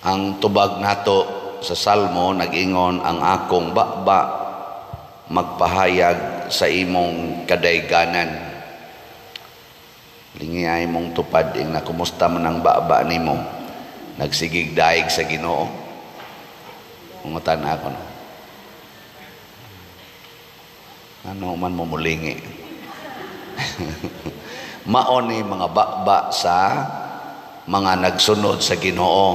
Ang tubag nato sa Salmo nag-ingon, ang akong baba magpahayag sa imong kadayganan. Lingiyay mong tupad ing na kumusta man ang baba nimo. Nagsigig daig sa Ginoo. Ungutan ako no. Ano man mo mulingi. Mao ni mga baba sa mga nagsunod sa Ginoo,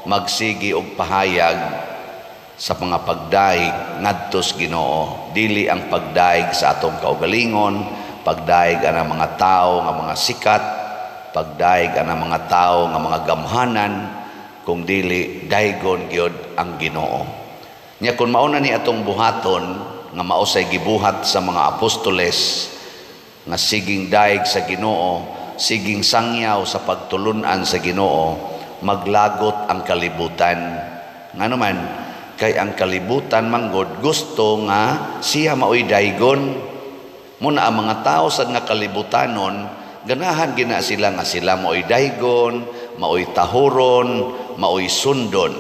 magsigi og pahayag sa mga pagdaig ngadto sa Ginoo. Dili ang pagdaig sa atong kaugalingon, pagdaig ana mga tao nga mga sikat, pagdaig ana mga tao nga mga gamhanan, kung dili daygon gyud ang Ginoo. Nya kun mauna ni atong buhaton nga mausay gibuhat sa mga apostoles nga siging daig sa Ginoo, siging sangyaw sa pagtulunan sa Ginoo, maglagot ang kalibutan. Nga naman, kay ang kalibutan manggod gusto nga siya maoy daygon. Muna ang mga tao sa nga kalibutanon, ganahan gina sila nga sila maoy daygon, maoy tahuron, maoy sundon.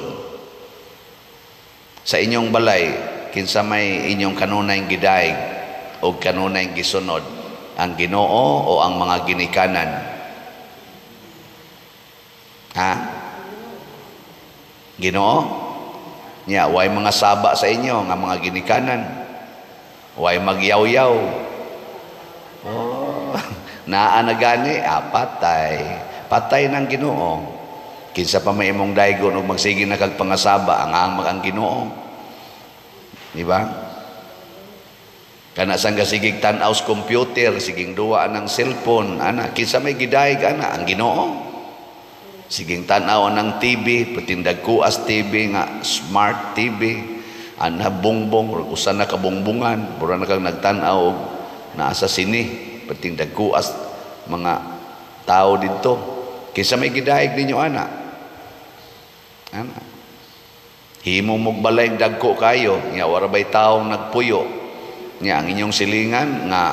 Sa inyong balay, kinsa may inyong kanunay gidaig o kanunay gisunod, ang Ginoo o ang mga ginikanan? Ha? Ginoo? Nya, way mga saba sa inyo nga mga ginikanan. Way magyaw-yaw. Oh, naa na gani, patay. Patay ng Ginoo. Kinsa pa may imong daygon ug magsige na kag pangasaba ang Ginoo. Di ba? Kana sang sigig tan-aw sa computer, siging duwa ng cellphone, ana kinsa may gidaig ana ang Ginoo. Siging tanaw ng TV, patindag kuas TV nga smart TV, ana bongbong usa na kabongbongan, pura na kang nagtanaw na sa sini, patindag kuas mga tao dito. Kinsa may gidaig ninyo ana? Ana. Himo mog balay dagko kayo, nya wala bay taong nagpuyo. Nya ang inyong silingan nga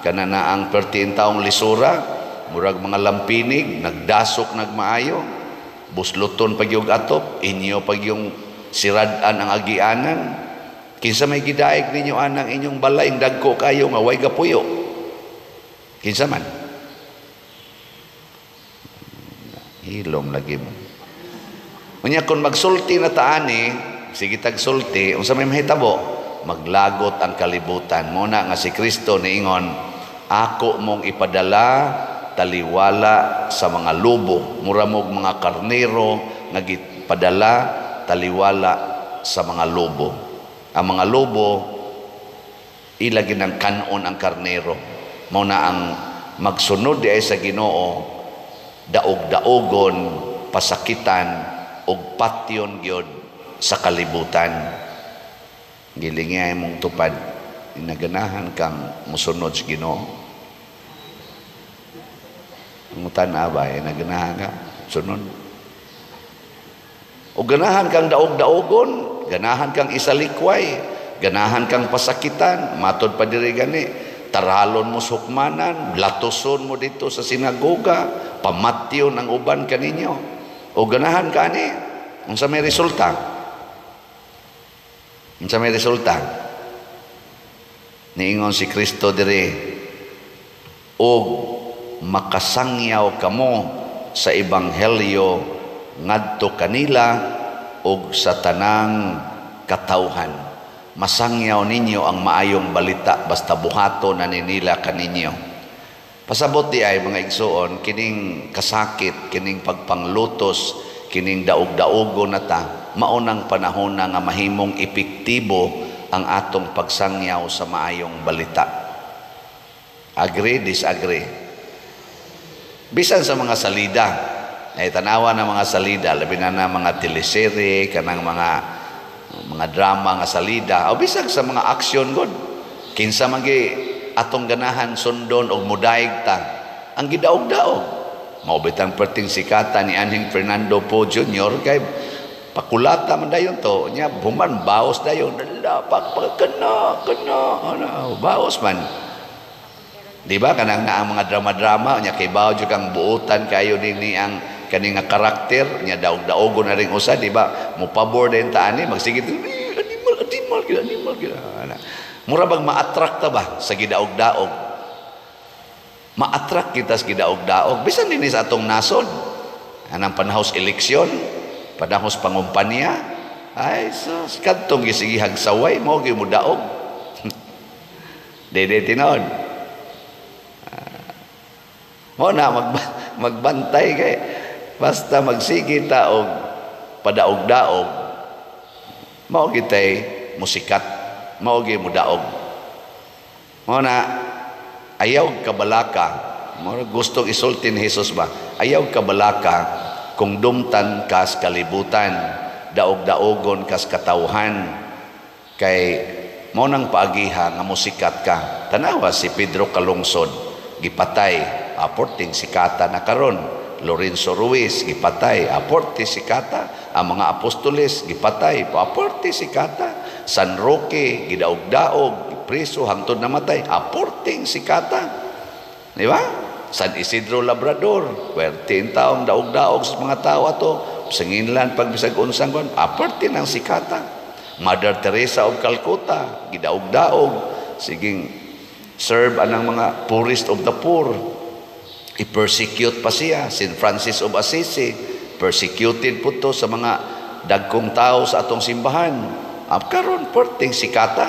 kanana ang 13 taong lisura, murag mga lampinig, nagdasok nagmaayo, busluton pag yung atop, inyo pag yung siradan ang agianan. Kinsa may gidaig ninyo anang inyong balay, dagko kayo nga way gapuyo. Kinsa man? Hilom lagi mo. Unya kung magsulti na taani, sige tagsulti, unsa may mahitabo, maglagot ang kalibutan. Muna nga si Kristo niingon, ako mong ipadala taliwala sa mga lobo, muramog mga karnero nga gipadala taliwala sa mga lobo. Ang mga lobo ilagi ng kanon ang karnero. Mao na ang magsunod di ay sa Ginoo, daog-daogon, pasakitan ug patyon gyud sa kalibutan. Gilingay mong tupad, inaganahan kang musunod sa Ginoo. Ngutan na ba, naganahan ka, sunod. O ganahan kang daog-daogon, ganahan kang isalikway, ganahan kang pasakitan, matod pa diri gani, taralon mo sukmanan, latoson mo dito sa sinagoga, pamatyon ang uban kaninyo. O ganahan ka ni, unsa may resulta? Unsa may resulta? Niingon si Kristo diri, og makasangyaw kamo sa ebanghelyo ngadto kanila ug sa tanang katawhan. Masangyaw ninyo ang maayong balita basta buhato na nila kaninyo. Pasabot di ay mga igsoon, kining kasakit, kining pagpanglutos, kining daog-daogo na ta, maunang panahon na nga mahimong epektibo ang atong pagsangyaw sa maayong balita. Agree, disagree? Bisan sa mga salida, ay tanawa ng mga salida, labi na mga teleserye, kanang mga drama nga salida, o bisag sa mga aksyon god, kinsa magi atong ganahan sundon og mudaig ta, ang gidaog-daog. Maubitang perting sikata ni Anhing Fernando Po Jr. kay pakulata man dayon to, nya buman baos dayon, lapak kena, baos man. Di ba kanang ang mga drama-drama nya kay bawo jud kang buotan kayo ni ang kani nga karakter nya daog-daogo na ring usa, di ba? Mo pabor din ta ani magsigit animal gila. Mura bang ma-attract ta ba sa gidaog-daog? Ma-attract kita sa gidaog-daog. Bisan din sa atong nasod. Anang panahos eleksyon, panahos pangumpanya, ay sus, kadtong gisigihag saway, mo gyud mo daog. Dede tinon. Mo na magbantay kay basta magsige ta og padaog-daog, mao gitay musikat, mao gyud mo daog. Mo na ayaw kabalaka, mo gustong isulti ni Jesus ba? Ayaw kabalaka kung dumtan kas kalibutan, daog-daogon kas katawhan, kay mo nang paagiha nga musikat ka. Tanawa si Pedro Calungsod gipatay, aporting sikata na karon. Lorenzo Ruiz gipatay, aporte sikata. Ang mga apostoles gipatay, aporte sikata. San Roque gidaog-daog, preso hangtod namatay, aporting sikata. Di ba? San Isidro Labrador, 13 taong daog-daog sa mga tao ato, sanginlan pagbisag unsang kon, aporte ng sikata. Mother Teresa of Calcutta, gidaog-daog, siging serve anang mga poorest of the poor. I-persecute pa siya. St. Francis of Assisi, persecuted po to sa mga dagkong tao sa atong simbahan. Karon porting sikata.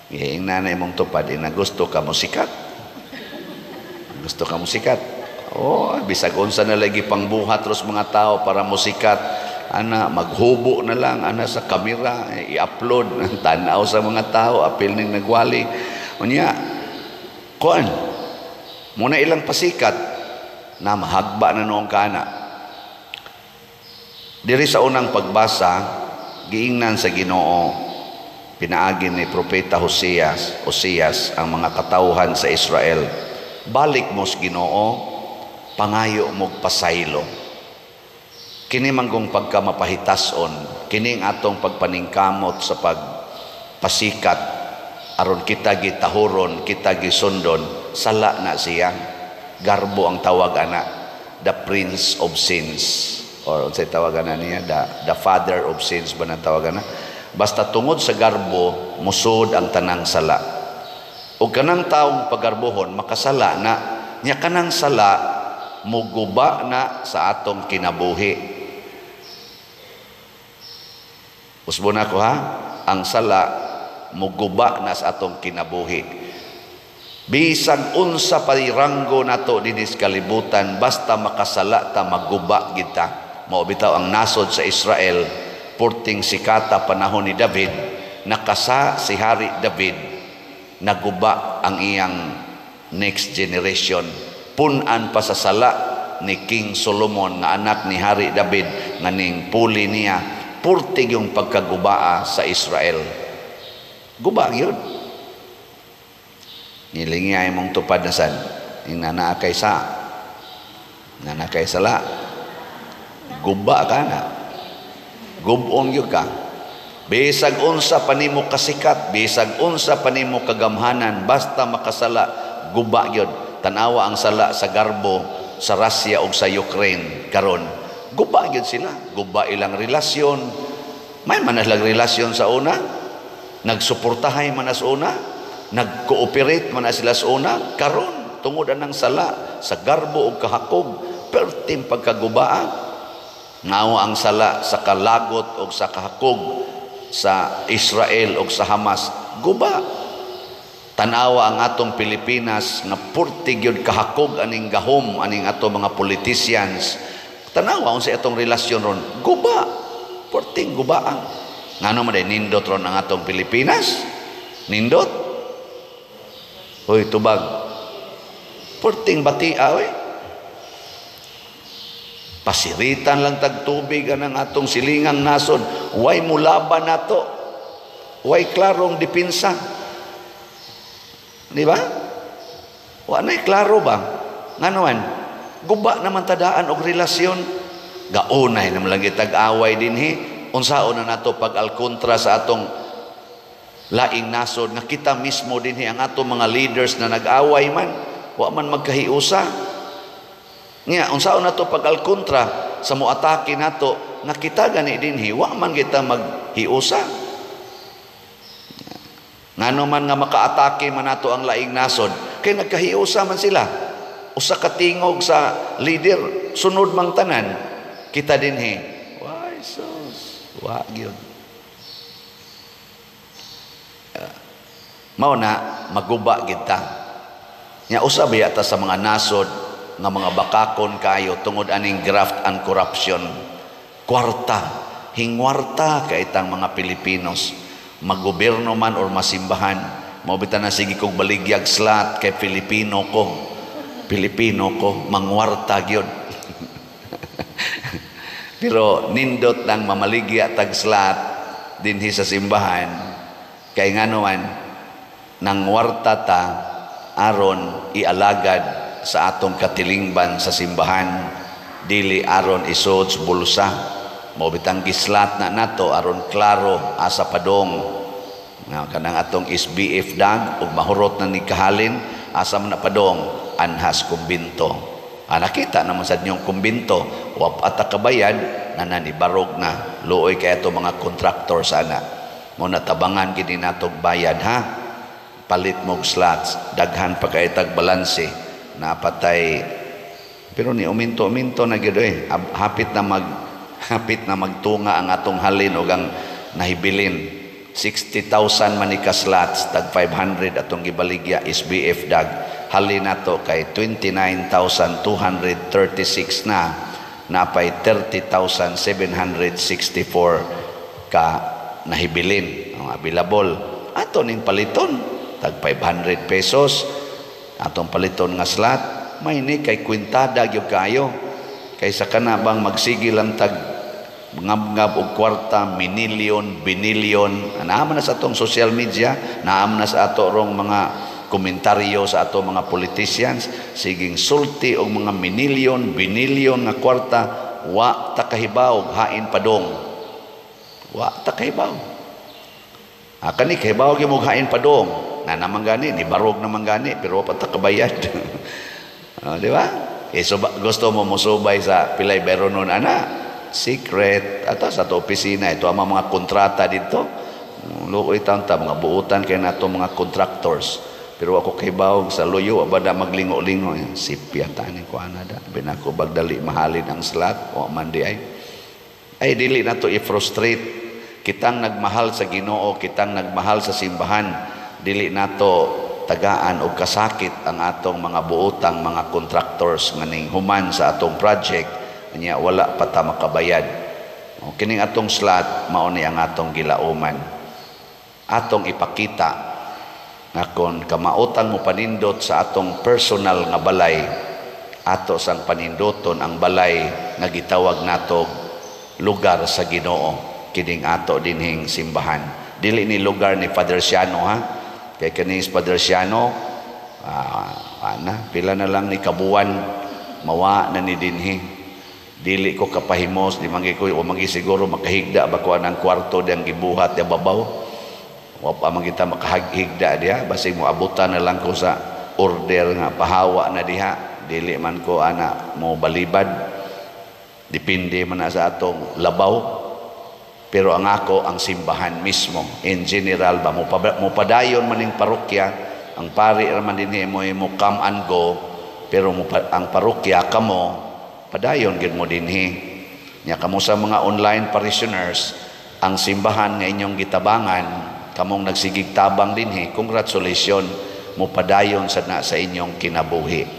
Yung nanay mong tupad, na gusto ka mo sikat. Gusto ka mo sikat. Oh, bisag unsa na lagi pangbuhat ros mga tao para mo sikat. Ana, maghubo na lang, ana sa kamera, i-upload ng tanaw sa mga tao, apil ning nagwali. Unya, kuan, muna ilang pasikat na mahagba na noong kana. Diri sa unang pagbasa, giingnan sa Ginoo, pinaagin ni Propeta Hosias ang mga katawhan sa Israel. Balik mos Ginoo, pangayo mo pasaylo. Kini manggong pagkamapahitason, kining atong pagpaningkamot sa pagpasikat, aron kita gitahuron, kita gisundon, sala na siya. Garbo ang tawag ana, the Prince of Sins, or unsay tawag ana niya, the Father of Sins ba na tawag ana? Basta tungod sa garbo, musod ang tanang sala. O kanang taong pagarbohon, makasala na, niya kanang sala, muguba na sa atong kinabuhi. Usbo na ko ha, ang sala, muguba na sa atong kinabuhi. Bisag unsa pariranggo nato dinis kalibutan, basta makasala ta, maguba kita. Mao bitaw ang nasod sa Israel, porting sikata panahon ni David, nakasa si Hari David, naguba ang iyang next generation. Punan pa sa sala ni King Solomon na anak ni Hari David, nganing puli niya, porting yung pagkagubaa sa Israel. Guba yun. Nilingay mong tupad na san, nanakay sa, nanakay sala. Guba ka na. Gubong yun ka. Bisag unsa panimo kasikat, bisag unsa panimo kagamhanan, basta makasala, guba yun. Tanawa ang sala sa garbo, sa Russia o sa Ukraine karon. Guba yun sila. Guba ilang relasyon. May manalang relasyon sa una. Nagsuportahay man sa una. Nag-cooperate man sila sa una. Karon, tungod ng sala, sa garbo o kahakog, pertim pagkagubaan. Ngawa ang sala sa kalagot o sa kahakog, sa Israel o sa Hamas, guba. Tanawa ang atong Pilipinas nga purtig yun kahakog aning gahom aning atong mga politicians. Tanawa unsa atong relasyon ron, guba. Purting gubaan. Ngano man day nindot ron ang atong Pilipinas? Nindot. Hoy tubag. Purting batia oy. Pasiritan lang tagtubig ang atong silingang nasod. Way mulaban nato. Way klarong dipinsa. Di ba? Wa na'y klaro ba? Nganoan? Guba naman tadaan og relasyon. Gaunay naman lang itag-away din unsaon na nato pag-alkontra sa atong laing nasod nga kita mismo din ang atong mga leaders na nag-away man, wa man magkahiusa. Nga, unsaon na to pag-alkontra sa muatake nato, nga kita gani dinhi, wa man kita maghiusa. Ngano man nga makaatake man nato ang laing nasod, kay nagkahiusa man sila. Usa ka tingog sa leader, sunod mang tanan, kita dinhi. Why sus? Wa gyud. Mao na maguba kita. Nya usa ba yata sa mga nasod nga mga bakakon kayo tungod aning graft and corruption. Kwarta, hingwarta kaitang mga Pilipinos. Maggobyerno man or masimbahan, mao bitan na sige kog baligyag slat kay Pilipino ko, mangwarta gyud. Pero nindot nang mamaligya tag slat dinhi sa simbahan kay ngano man nang warta ta aron ialagad sa atong katilingban sa simbahan, dili aron isod sa bulsa. Mao bitang gislat na nato aron klaro asa padong nga kanang atong SBF dag ug mahurot na ni kahalin asa man na padong anhas kumbinto. Nakita naman sa inyong kumbinto wa ata kabayad na nanibarog na luoy kay ato mga kontraktor sana mo natabangan gid natog bayad ha, palit mog slots daghan pa kay tag balanse napatay. Pero ni uminto na gid hapit na magtunga ang atong halin ug ang nahibilin. 60,000 man ni ka slots, tag 500 atong gibaligya SBF dag. Halin nato kay 29,236 na napay 30,764 ka nahibilin ang available. Ato ning paliton tag 500 pesos atong paliton nga slot, may ni kay kwintada gyud kayo. Kaysa kana bang magsigil ang tag ngab-ngab og kwarta, minilyon, binilyon, naaman na sa atong social media, naaman na sa ato rong mga komentaryo sa ato mga politicians, siging sulti og mga minilyon, binilyon nga kwarta, wa ta kahibaw og hain padong. Wa ta kahibaw. Kani kahibaw gyud og hain padong. Na naman gani, ni barog naman gani, pero wa pa ta kabayad. Di ba? So gusto mo musubay sa pilay beronon ana? Secret ato sa to opisina ito ang mga kontrata dito luoy tanta mga buutan kay nato mga contractors pero ako kay bawog sa luyo abada maglingo-lingo sipya tani ko anada binako bagdali mahalin ang slot o man di ay dili nato i-frustrate kitang nagmahal sa Ginoo kitang nagmahal sa simbahan dili nato tagaan og kasakit ang atong mga buotang mga contractors nganing human sa atong project nya wala pa ta makabayad. Kining atong slot mao ni ang atong gilauman. Atong ipakita nga kon kamautang mo panindot sa atong personal nga balay, ato sang panindoton ang balay nga gitawag nato lugar sa Ginoo, kining ato dinhing simbahan. Dili ni lugar ni Father Siano ha. Kay kini Father Siano pila na lang ni kabuwan mawa na ni dinhi. Dili ko kapahimos di mangi ko o mangi siguro makahigda ba ko ang kwarto diyang gibuhat ya babaw wa pa man kita makahigda diha basig mo abutan na lang ko sa order nga pahawa na diha dili man ko ana mo balibad depende man na sa atong labaw pero ang ako ang simbahan mismo in general ba mo padayon man ning parokya ang pari man dinhi mo come and go pero ang parokya kamo padayon gid mo dinhi nya kamo sa mga online parishioners ang simbahan nga inyong gitabangan kamong nagsigig tabang dinhi congratulations mo padayon sa inyong kinabuhi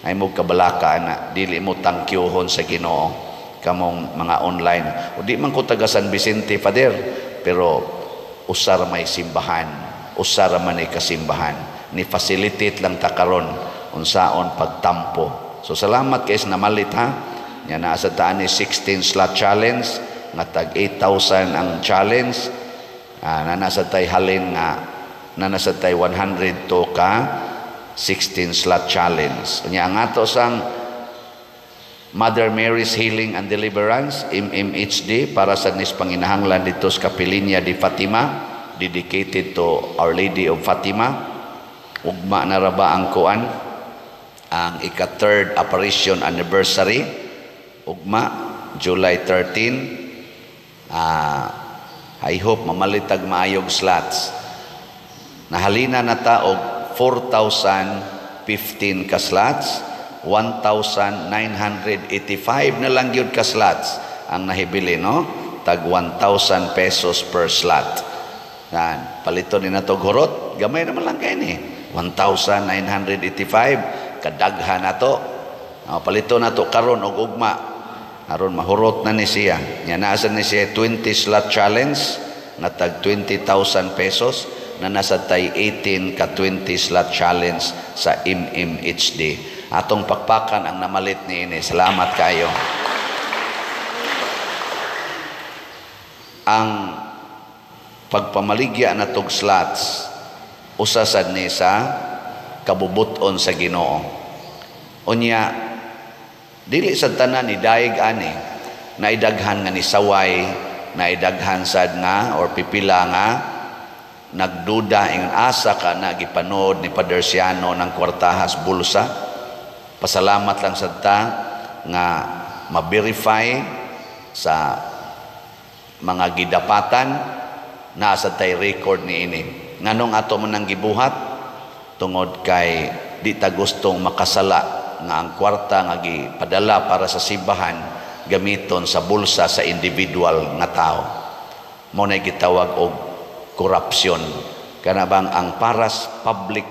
ay mo kabalaka na dili mo tangkyuhon sa Ginoo kamong mga online o di man ko taga San Vicente Father pero usar may simbahan usar man ay kasimbahan ni facilitate lang ta karon unsaon pagtampo. So salamat kay namalit ha. Nya naa sa taan ni 16 slot challenge nga tag 8,000 ang challenge. Nasa tay halin nga nasa tay 100 to ka 16 slot challenge. Nya ang ato sang Mother Mary's Healing and Deliverance MMHD para sa nis panginahanglan dito sa Capilinia de Fatima dedicated to Our Lady of Fatima. Ugma na ra ba ang kuan ang ika-third apparition anniversary ugma July 13. I hope mamalitag maayog slots. Nahalina na ta og 4,015 ka slots, 1,985 na lang yun ka slots ang nahibili, no? Tag 1,000 pesos per slot. Yan, palito ni na to gurot, gamay naman lang kayo ni. 1,985, kadaghan na to. Palito na to karon og ugma. Aron mahurot na ni siya. Yan, nasa ni siya 20 slot challenge, na tag 20,000 pesos, na nasa tay 18 ka 20 slot challenge sa MMHD. Atong pakpakan ang namalit ni ini. Salamat kayo. Ang pagpamaligya na tog slots, usasad ni sa kabubuton sa Ginoo. Unya, dili sa tanan ni daig ani, naidaghan nga ni saway, naidaghan sad nga or pipila nga, nagduda ingon asa ka na gipanood ni Padre Siano ng kwartahas bulsa. Pasalamat lang sad ta nga ma-verify sa mga gidapatan na sa tay record ni ini. Nganong ato man nang gibuhat tungod kay di ta gustong makasala nga ang kwarta nga gipadala para sa simbahan gamiton sa bulsa sa individual nga tao. Mao na gitawag og korupsyon. Kana bang ang paras public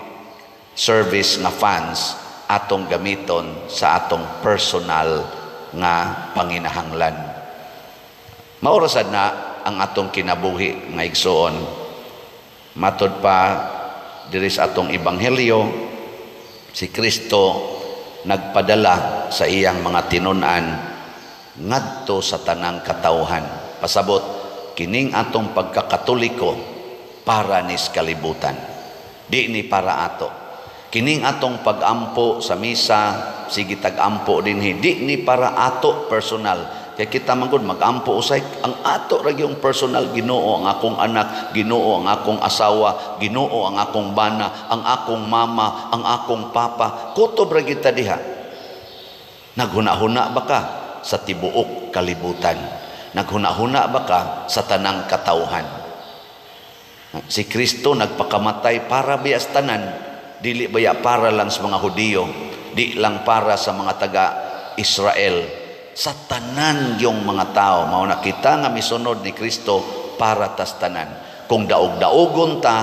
service nga funds atong gamiton sa atong personal nga panginahanglan. Maurasad na ang atong kinabuhi nga igsoon. Matod pa diri sa atong ebanghelyo, si Kristo nagpadala sa iyang mga tinun-an ngadto sa tanang katawhan. Pasabot, kining atong pagkakatoliko para nis kalibutan. Di ni para ato. Kining atong pag-ampo sa misa, sige tag-ampo dinhi, di ni para ato personal. Kaya kita manggod mag-ampo usay, ang ato ra yung personal, Ginoo ang akong anak, Ginoo ang akong asawa, Ginoo ang akong bana, ang akong mama, ang akong papa. Kutob ra kita diha. Naghuna-huna ba ka sa tibuok kalibutan? Naghuna-huna ba ka sa tanang katawhan? Si Kristo nagpakamatay para bias tanan, dili baya para lang sa mga Hudiyo, di lang para sa mga taga-Israel, sa tanan yung mga tao. Mao na kita nga misunod ni Kristo para tas tanan. Kung daog-daogon ta,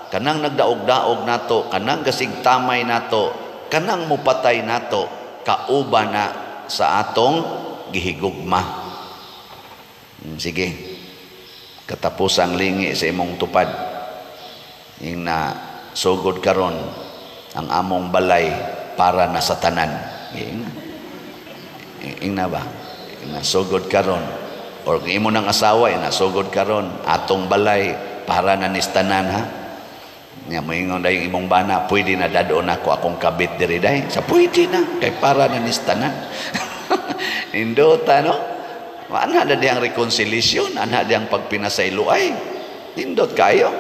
kanang nagdaog-daog nato, kanang gasigtamay nato, kanang mupatay nato, kauba na sa atong gihigugma. Sige, katapusang lingi sa imong tupad. Yung na sugod karon ang among balay para na sa tanan. Ingna ba? Nasugod karon. Or kung imo ng asawa, nasugod karon. Atong balay, para na nistanan ha. Nga mo ingon dahil imong bana, pwede na dadoon ako akong kabit diri dahi. Sa pwede na, kay para na nistanan. Indota, no? Ana na diyang reconciliation, ana diyang pagpinasayloay. Indot kayo.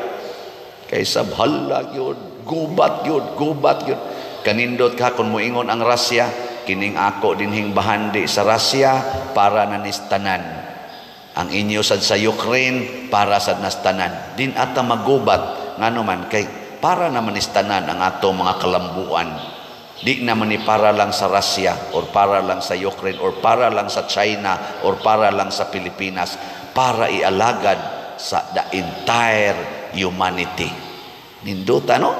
Kaysa bahala yun, gubat yun. Kanindot ka kung moingon ang Russia, kining ako dinhing bahandi sa Russia para na nistanan. Ang inyo sad sa Ukraine para sad nastanan. Din ata magubat ngano man kay para naman nistanan ang ato mga kalambuan. Di naman ni para lang sa Russia or para lang sa Ukraine or para lang sa China or para lang sa Pilipinas, para ialagad sa the entire humanity. Ninduta, no?